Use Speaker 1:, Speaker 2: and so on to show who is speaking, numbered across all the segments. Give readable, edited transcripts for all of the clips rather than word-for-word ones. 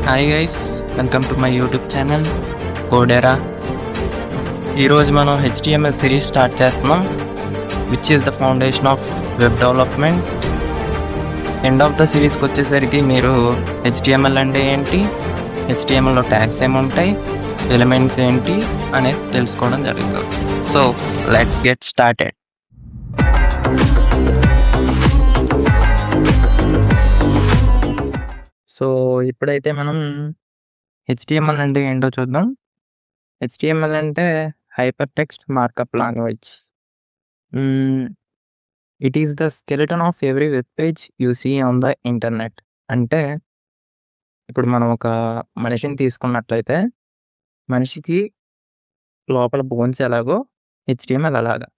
Speaker 1: Hi guys, welcome to my YouTube channel Codera. ఈరోజు మనం HTML series start చేస్తున్నాం, which is the foundation of web development. End of the సిరీస్కి వచ్చేసరికి మీరు HTML అంటే ఏంటి, హెచ్టిఎంఎల్లో ట్యాగ్స్ ఏముంటాయి, ఎలిమెంట్స్ ఏంటి అనేది తెలుసుకోవడం జరుగుతుంది. So let's get started. So ఇప్పుడైతే మనం హెచ్టిఎంఎల్ అంటే ఏంటో చూద్దాం. హెచ్టిఎంఎల్ అంటే hyper text markup language. It is the skeleton of every web page you see on the internet. అంటే ఇప్పుడు మనం ఒక మనిషిని తీసుకున్నట్లయితే మనిషికి లోపల బోన్స్ ఎలాగో హెచ్టిఎంఎల్ అలాగా.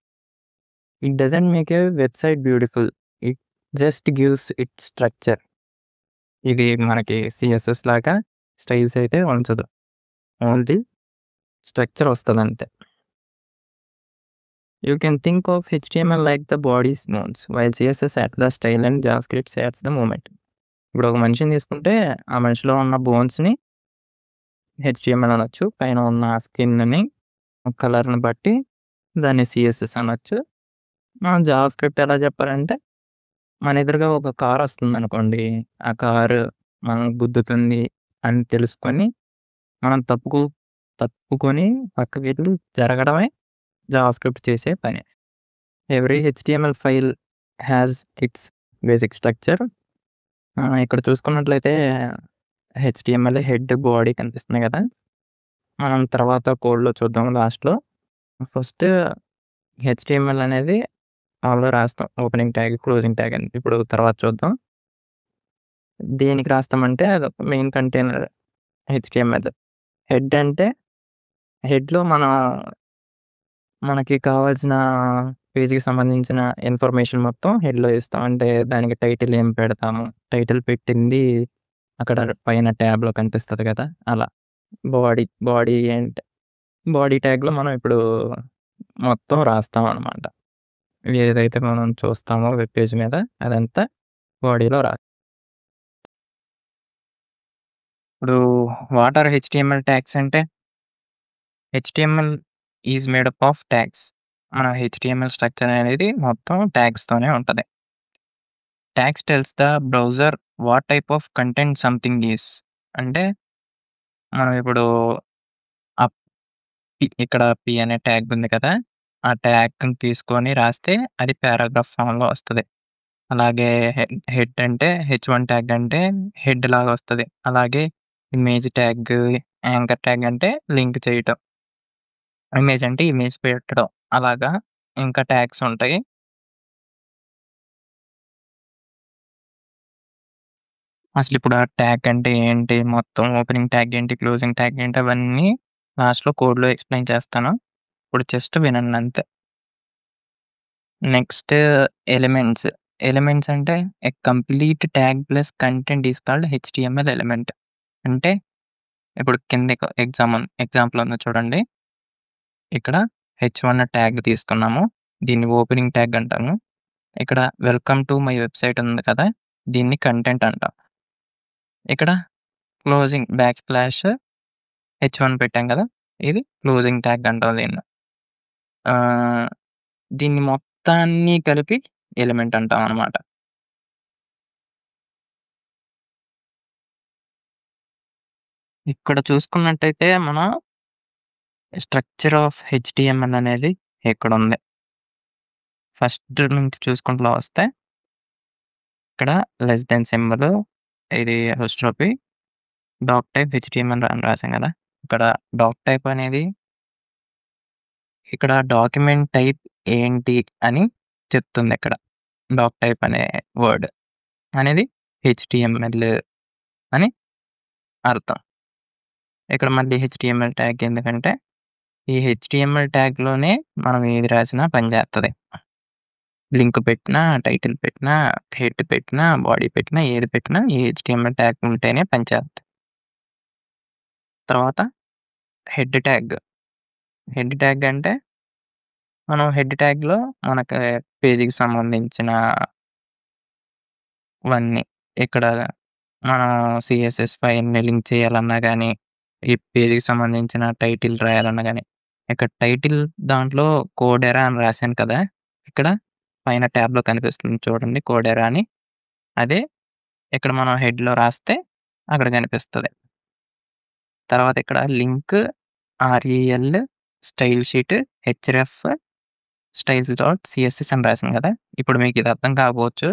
Speaker 1: It doesn't make a website beautiful, it just gives it structure. ఇది మనకి సిఎస్ఎస్ లాగా స్టైల్స్ అయితే ఉంచదు, ఓన్లీ స్ట్రక్చర్ వస్తుంది అంతే. You can think of HTML like the body's bones while CSS add the style and JavaScript adds the movement. ఇప్పుడు ఒక మనిషిని తీసుకుంటే ఆ మనిషిలో ఉన్న బోన్స్ని హెచ్టిఎంఎల్ అనొచ్చు, పైన ఉన్న స్కిన్ని కలర్ని బట్టి దాన్ని సిఎస్ఎస్ అనొచ్చు. మనం జావాస్క్రిప్ట్ ఎలా చెప్పారంటే, మన ఎదురుగా ఒక కార్ వస్తుంది అనుకోండి, ఆ కారు మనం గుద్దుతుంది అని తెలుసుకొని మనం తప్పుకొని పక్కకి వెళ్ళి జరగడమే జావాస్క్రిప్ట్ చేసే పని. Every HTML file has its basic structure. ఇక్కడ చూసుకున్నట్లయితే హెచ్టిఎంఎల్ హెడ్, బాడీ కనిపిస్తున్నాయి కదా. మనం తర్వాత కోడ్లో చూద్దాం లాస్ట్లో. ఫస్ట్ హెచ్టిఎంఎల్ అనేది ఆల్లో రాస్తాం, ఓపెనింగ్ ట్యాగ్, క్లోజింగ్ ట్యాగ్ అని. ఇప్పుడు తర్వాత చూద్దాం. దేనికి రాస్తామంటే అదొక మెయిన్ కంటైనర్ హెచ్టిఎంఎల్. హెడ్ అంటే హెడ్లో మనకి కావాల్సిన పేజ్కి సంబంధించిన ఇన్ఫర్మేషన్ మొత్తం హెడ్లో ఇస్తాం. అంటే దానికి టైటిల్ ఏం పెడతాము, టైటిల్ పెట్టింది అక్కడ పైన ట్యాబ్లో కనిపిస్తుంది కదా, అలా. బాడీ అంటే బాడీ ట్యాగ్లో మనం ఇప్పుడు మొత్తం రాస్తాం అనమాట. ఏదైతే మనం చూస్తామో వెబ్ పేజ్ మీద అదంతా బాడీలో ఇప్పుడు వాట్ ఆర్ హెచ్టిఎంఎల్ ట్యాగ్స్ అంటే, HTML is made up of tags. మన హెచ్టిఎంఎల్ స్ట్రక్చర్ అనేది మొత్తం ట్యాగ్స్తోనే ఉంటుంది. Tags tells the browser what type of content something is. అంటే మనం ఇప్పుడు ఇక్కడ పి అనే ట్యాగ్ ఉంది కదా, ఆ ట్యాగ్ని తీసుకొని రాస్తే అది పారాగ్రాఫ్ ఫామ్లో వస్తుంది. అలాగే హెడ్ అంటే H1 ట్యాగ్ అంటే హెడ్ లాగా వస్తుంది. అలాగే ఇమేజ్ ట్యాగ్, యాంకర్ ట్యాగ్ అంటే లింక్ చేయటం, ఇమేజ్ అంటే ఇమేజ్ పెట్టడం, అలాగా ఇంకా ట్యాగ్స్ ఉంటాయి. అసలు ఇప్పుడు ఆ ట్యాగ్ అంటే ఏంటి, మొత్తం ఓపెనింగ్ ట్యాగ్ ఏంటి, క్లోజింగ్ ట్యాగ్ ఏంటి, అవన్నీ లాస్ట్లో కోడ్లో ఎక్స్ప్లెయిన్ చేస్తాను. ఇప్పుడు జస్ట్ వినండి అంతే. Next elements. ఎలిమెంట్స్ అంటే ఏ complete tag plus content is called HTML element. అంటే ఇప్పుడు కిందకి ఎగ్జాంపుల్ ఉంది చూడండి. ఇక్కడ H1 ట్యాగ్ తీసుకున్నాము, దీన్ని ఓపెనింగ్ ట్యాగ్ అంటాము. ఇక్కడ వెల్కమ్ టు మై వెబ్సైట్ ఉంది కదా, దీన్ని కంటెంట్ అంటాం. ఇక్కడ క్లోజింగ్ /H1 పెట్టాం కదా, ఇది క్లోజింగ్ ట్యాగ్ అంటాం దీన్ని. దీన్ని మొత్తాన్ని కలిపి ఎలిమెంట్ అంటాం అనమాట. ఇక్కడ చూసుకున్నట్టయితే మన స్ట్రక్చర్ ఆఫ్ హెచ్టిఎంఎల్ అనేది ఇక్కడ ఉంది. ఫస్ట్ నుంచి చూసుకుంటూ వస్తే ఇక్కడ లెస్ దెన్ సింబల్, ఇది అపోస్ట్రోఫీ, డాక్ టైప్ హెచ్టిఎంఎల్ అని రాసాం కదా. ఇక్కడ డాక్ టైప్ అనేది ఇక్కడ డాక్యుమెంట్ టైప్ ఏంటి అని చెప్తుంది. ఇక్కడ డాక్ టైప్ అనే వర్డ్ అనేది హెచ్టిఎంఎల్ అని అర్థం. ఇక్కడ మళ్ళీ హెచ్టిఎంఎల్ ట్యాగ్ ఎందుకంటే ఈ హెచ్టిఎంఎల్ ట్యాగ్లోనే మనం ఏది రాసినా పనిచేస్తుంది. లింక్ పెట్టినా, టైటిల్ పెట్టినా, హెడ్ పెట్టినా, బాడీ పెట్టినా, ఏది పెట్టినా ఈ హెచ్టిఎంఎల్ ట్యాగ్ ఉంటేనే పనిచేస్తుంది. తర్వాత హెడ్ ట్యాగ్. హెడ్ ట్యాగ్ అంటే మనం హెడ్ ట్యాగ్లో మనకి పేజీకి సంబంధించినవన్నీ ఇక్కడ మనం సీఎస్ఎస్ ఫైల్‌ని లింక్ చేయాలన్నా గానీ, ఈ పేజ్‌కి సంబంధించిన టైటిల్ రాయాలన్నా గానీ, ఇక్కడ టైటిల్ దాంట్లో కోడెరా అని రాసాను కదా! ఇక్కడ పైన ట్యాబ్‌లో కనిపిస్తుంది చూడండి కోడెరా అని. అదే ఇక్కడ మనం హెడ్‌లో రాస్తే అక్కడ కనిపిస్తది. తర్వాత ఇక్కడ link REL style sheet href styles dot CSS అని రాసాను కదా! ఇప్పుడు మీకు ఇది అర్థం కాకపోవచ్చు.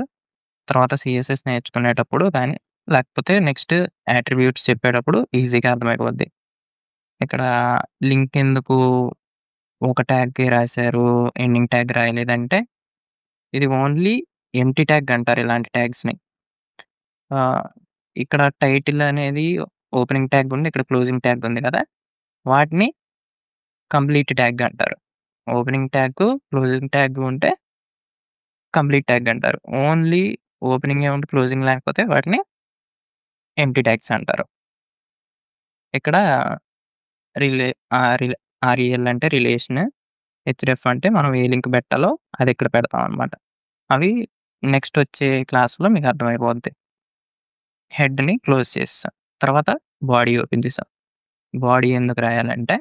Speaker 1: తర్వాత సీఎస్ఎస్ నేర్చుకునేటప్పుడు గానీ, లేకపోతే నెక్స్ట్ అట్రిబ్యూట్స్ చెప్పేటప్పుడు ఈజీగా అర్థమైపోద్ది. ఇక్కడ లింక్ ఎందుకు ఒక ట్యాగ్‌కి రాసారు, ఎండింగ్ ట్యాగ్ రాయలేదంటే, ఇది ఓన్లీ ఎంప్టీ ట్యాగ్ అంటారు ఇలాంటి ట్యాగ్స్‌ని. ఆహ్, ఇక్కడ టైటిల్ అనేది ఓపెనింగ్ ట్యాగ్ ఉంది. ఇక్కడ క్లోజింగ్ ట్యాగ్ ఉంది కదా! వాటిని కంప్లీట్ ట్యాగ్ అంటారు. ఓపెనింగ్ ట్యాగ్, క్లోజింగ్ ట్యాగ్ ఉంటే కంప్లీట్ ట్యాగ్ అంటారు. ఓన్లీ ఓపెనింగే ఉండి క్లోజింగ్ లేకపోతే వాటిని ఎంప్టీ ట్యాగ్స్ అంటారు. ఇక్కడ రిలే రిలే ఆర్‌ఈఎల్ అంటే రిలేషన్. హెచ్‌రెఫ్ అంటే మనం ఏ లింక్ పెట్టాలో అది ఇక్కడ పెడతామనమాట. అవి నెక్స్ట్ వచ్చే క్లాస్‌లో మీకు అర్థమైపోద్ది. హెడ్‌ని క్లోజ్ చేసేసాం. తర్వాత బాడీ ఓపెన్ చేసాం. బాడీ ఎందుకు రాయాలంటే,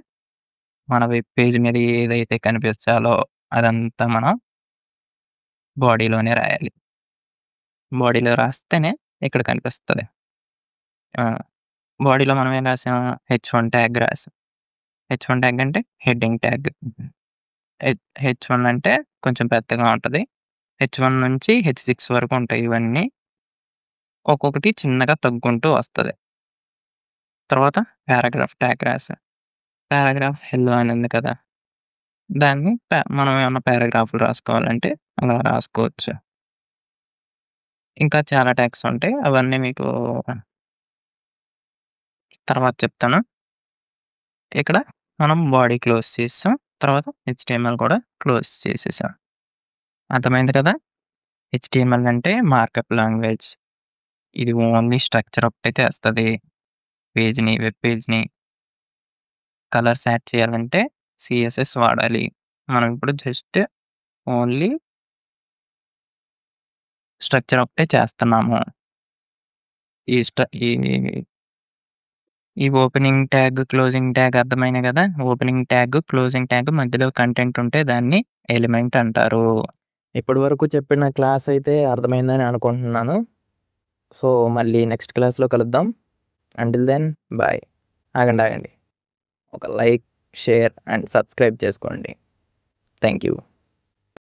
Speaker 1: మన వెబ్ పేజ్ మీద ఏదైతే కనిపించాలో అదంతా మనం బాడీలోనే రాయాలి. బాడీలో రాస్తేనే ఇక్కడ కనిపిస్తది. ఆ! బాడీలో మనం ఏం రాసాం? హెచ్1 ట్యాగ్ రాసాం. హెచ్1 ట్యాగ్ అంటే హెడ్డింగ్ ట్యాగ్. హెచ్1 అంటే కొంచెం పెద్దగా ఉంటది. హెచ్1 నుంచి హెచ్6 వరకు ఉంటాయి ఇవన్నీ. ఒక్కొక్కటి చిన్నగా తగ్గుకుంటూ వస్తది. తర్వాత పారాగ్రాఫ్ ట్యాగ్ రాసా. పారాగ్రాఫ్ హెల్లో అని ఉంది కదా! దాన్ని మనం ఏమన్నా పారాగ్రాఫ్‌లు రాసుకోవాలంటే అలా రాసుకోవచ్చు. ఇంకా చాలా ట్యాగ్స్ ఉంటాయి. అవన్నీ మీకు తర్వాత చెప్తాను. ఇక్కడ మనం బాడీ క్లోజ్ చేసేసాం. తర్వాత హెచ్‌టీఎంఎల్ కూడా క్లోజ్ చేసేసాం. అర్థమైంది కదా! హెచ్‌టీఎంఎల్ అంటే మార్కప్ లాంగ్వేజ్. ఇది ఓన్లీ స్ట్రక్చర్ ఒకటే చేస్తది. వెబ్ పేజ్‌ని కలర్స్ యాడ్ చేయాలంటే సీఎస్ఎస్ వాడాలి. మనం ఇప్పుడు జస్ట్ ఓన్లీ స్ట్రక్చర్ ఒకటే చేస్తున్నాము. ఈ స్ట ఈ ఈ ఓపెనింగ్ ట్యాగ్, క్లోజింగ్ ట్యాగ్ అర్థమైనాయి గదా! ఓపెనింగ్ ట్యాగ్, క్లోజింగ్ ట్యాగ్ మధ్యలో కంటెంట్ ఉంటే దాన్ని ఎలిమెంట్ అంటారు. ఇప్పటి వరకు చెప్పిన క్లాస్ అయితే అర్థమైందని అనుకుంటున్నాను. సో, మళ్ళీ నెక్స్ట్ క్లాస్‌లో కలుద్దాం. Until then bye. ఆగండి. ఒక లైక్, షేర్ అండ్ సబ్స్క్రైబ్ చేసుకోండి. Thank you.